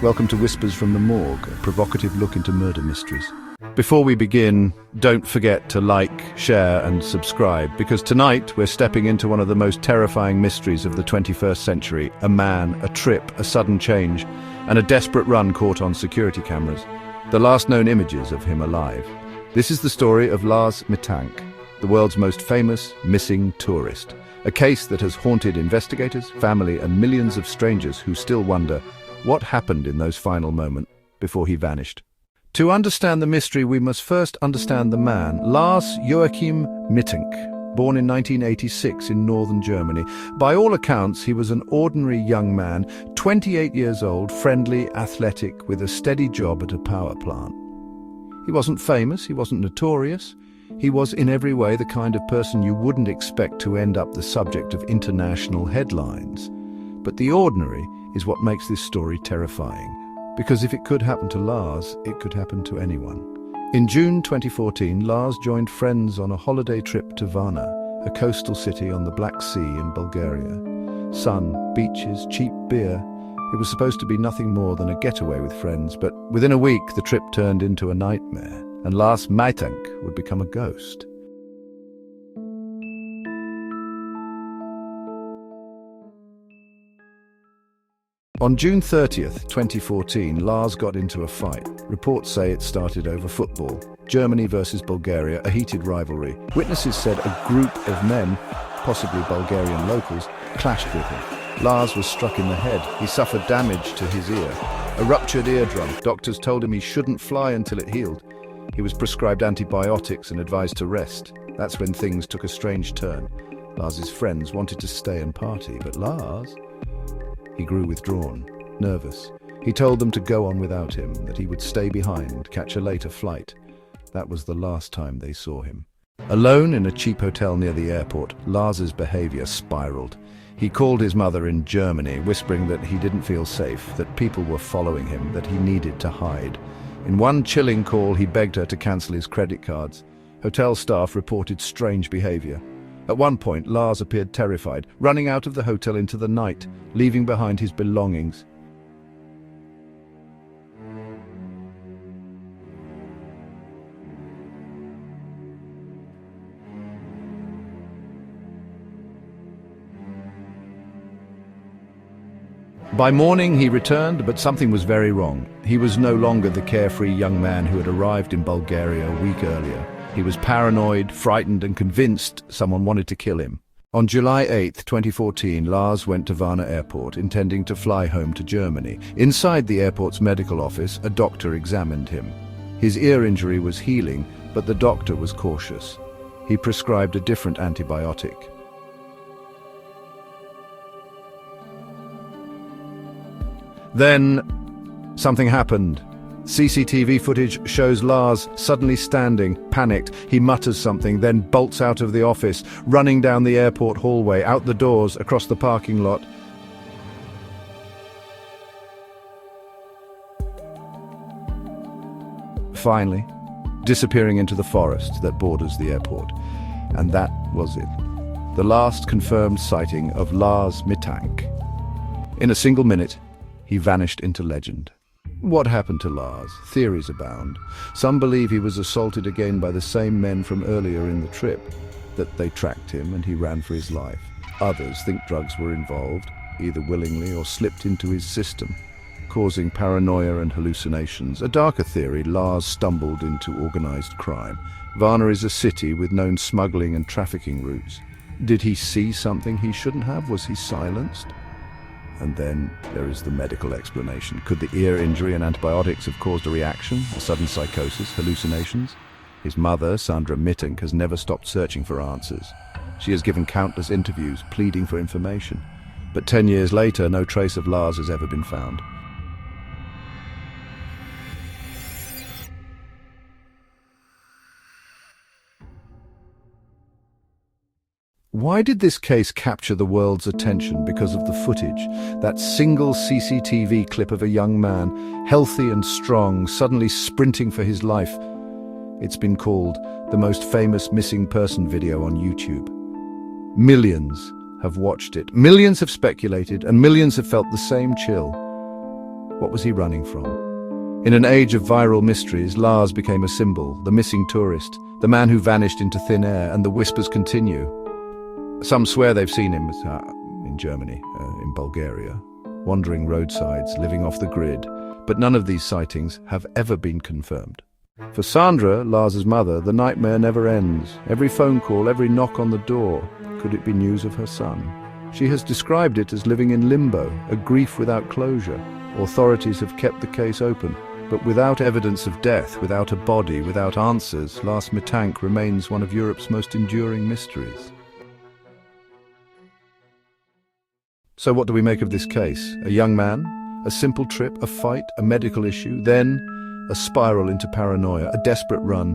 Welcome to Whispers from the Morgue, a provocative look into murder mysteries. Before we begin, don't forget to like, share and subscribe, because tonight we're stepping into one of the most terrifying mysteries of the 21st century. A man, a trip, a sudden change, and a desperate run caught on security cameras. The last known images of him alive. This is the story of Lars Mittank, the world's most famous missing tourist. A case that has haunted investigators, family and millions of strangers who still wonder what happened in those final moments before he vanished. To understand the mystery, we must first understand the man, Lars Joachim Mittank, born in 1986 in northern Germany. By all accounts, he was an ordinary young man, 28 years old, friendly, athletic, with a steady job at a power plant. He wasn't famous, he wasn't notorious. He was in every way the kind of person you wouldn't expect to end up the subject of international headlines. But the ordinary is what makes this story terrifying. Because if it could happen to Lars, it could happen to anyone. In June 2014, Lars joined friends on a holiday trip to Varna, a coastal city on the Black Sea in Bulgaria. Sun, beaches, cheap beer. It was supposed to be nothing more than a getaway with friends, but within a week the trip turned into a nightmare, and Lars Mittank would become a ghost. On June 30th, 2014, Lars got into a fight. Reports say it started over football. Germany versus Bulgaria, a heated rivalry. Witnesses said a group of men, possibly Bulgarian locals, clashed with him. Lars was struck in the head. He suffered damage to his ear. A ruptured eardrum. Doctors told him he shouldn't fly until it healed. He was prescribed antibiotics and advised to rest. That's when things took a strange turn. Lars's friends wanted to stay and party, but Lars... He grew withdrawn, nervous. He told them to go on without him, that he would stay behind, catch a later flight. That was the last time they saw him. Alone in a cheap hotel near the airport, Lars's behavior spiraled. He called his mother in Germany, whispering that he didn't feel safe, that people were following him, that he needed to hide. In one chilling call, he begged her to cancel his credit cards. Hotel staff reported strange behavior. At one point, Lars appeared terrified, running out of the hotel into the night, leaving behind his belongings. By morning, he returned, but something was very wrong. He was no longer the carefree young man who had arrived in Bulgaria a week earlier. He was paranoid, frightened and convinced someone wanted to kill him. On July 8, 2014, Lars went to Varna Airport, intending to fly home to Germany. Inside the airport's medical office, a doctor examined him. His ear injury was healing, but the doctor was cautious. He prescribed a different antibiotic. Then, something happened. CCTV footage shows Lars suddenly standing, panicked. He mutters something, then bolts out of the office, running down the airport hallway, out the doors, across the parking lot. Finally, disappearing into the forest that borders the airport. And that was it. The last confirmed sighting of Lars Mittank. In a single minute, he vanished into legend. What happened to Lars? Theories abound. Some believe he was assaulted again by the same men from earlier in the trip, that they tracked him and he ran for his life. Others think drugs were involved, either willingly or slipped into his system, causing paranoia and hallucinations. A darker theory, Lars stumbled into organized crime. Varna is a city with known smuggling and trafficking routes. Did he see something he shouldn't have? Was he silenced? And then there is the medical explanation. Could the ear injury and antibiotics have caused a reaction, a sudden psychosis, hallucinations? His mother, Sandra Mittank, has never stopped searching for answers. She has given countless interviews, pleading for information. But 10 years later, no trace of Lars has ever been found. Why did this case capture the world's attention? Because of the footage. That single CCTV clip of a young man, healthy and strong, suddenly sprinting for his life. It's been called the most famous missing person video on YouTube. Millions have watched it. Millions have speculated, and millions have felt the same chill. What was he running from? In an age of viral mysteries, Lars became a symbol, the missing tourist, the man who vanished into thin air, and the whispers continue. Some swear they've seen him in Germany, in Bulgaria, wandering roadsides, living off the grid, but none of these sightings have ever been confirmed. For Sandra, Lars's mother, the nightmare never ends. Every phone call, every knock on the door, could it be news of her son? She has described it as living in limbo, a grief without closure. Authorities have kept the case open, but without evidence of death, without a body, without answers, Lars Mittank remains one of Europe's most enduring mysteries. So what do we make of this case? A young man, a simple trip, a fight, a medical issue, then a spiral into paranoia, a desperate run,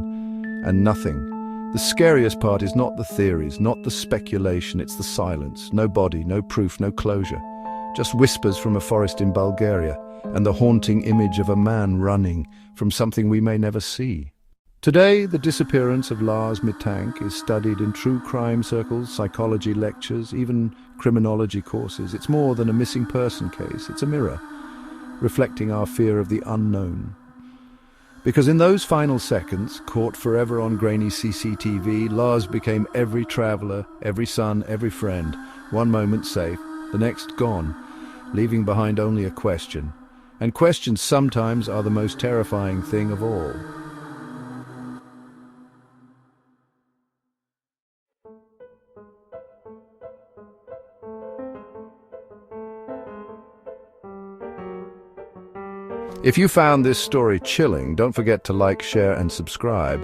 and nothing. The scariest part is not the theories, not the speculation, it's the silence. No body, no proof, no closure. Just whispers from a forest in Bulgaria, and the haunting image of a man running from something we may never see. Today, the disappearance of Lars Mittank is studied in true crime circles, psychology lectures, even criminology courses. It's more than a missing person case, it's a mirror, reflecting our fear of the unknown. Because in those final seconds, caught forever on grainy CCTV, Lars became every traveller, every son, every friend. One moment safe, the next gone, leaving behind only a question. And questions sometimes are the most terrifying thing of all. If you found this story chilling, don't forget to like, share and subscribe,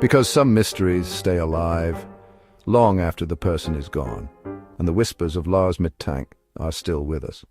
because some mysteries stay alive long after the person is gone, and the whispers of Lars Mittank are still with us.